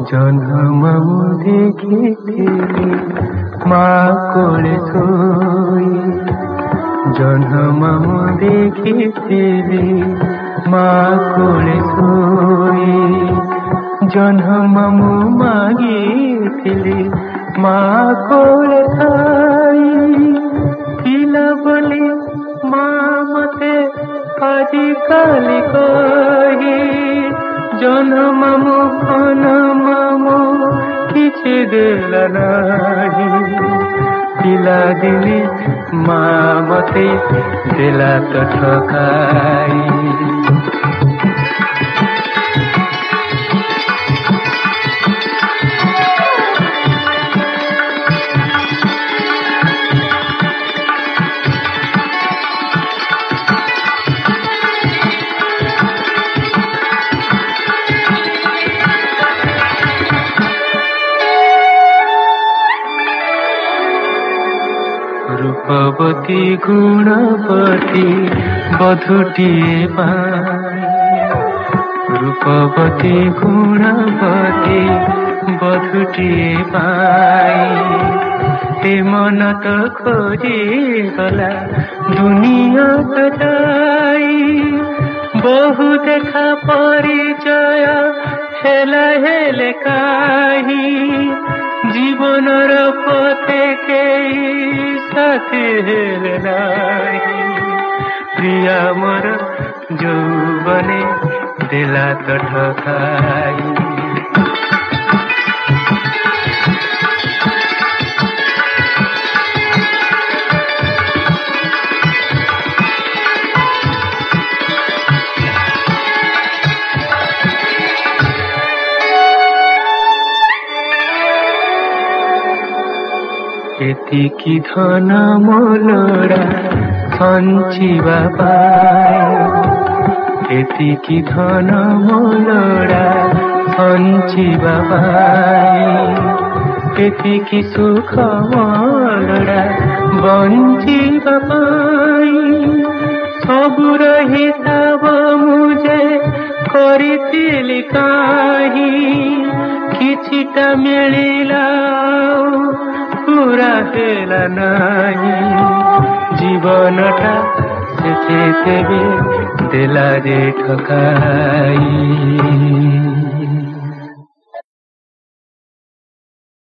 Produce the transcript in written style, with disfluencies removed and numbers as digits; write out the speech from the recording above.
जन्ममु देखिथिली माँ कोले सोई जन्ममु देखिथिली माँ कोले सोई जन्ममु मागिथिली माँ कोले आई पिला बोली माँ मते आजि काली कही जन्ममु मामू किछि देला नाही पिला दिली माँ मते देला तो ठकाई रूपवती गुणवती बधुटिए पाई रूपवती गुणवती बधुटिए पाई ते मन तो खोजी गला दुनिया कटाई बहु देखा परिचय हेला हेले काही जीवनर पथे केई साथी हेले नाही प्रिया मोर यौवने देला तो ठकाई एतिकी धन मोलरा संचिबा पाई एतिकी धन मोलरा संचिबा पाई एतिकी सुख मोलरा बंचिबा पाई सबुर हिसाब मुझे करिथिली काही किछिटा मिलिला पूरा हेला नाही जीवनटा से देला रे ठकाई।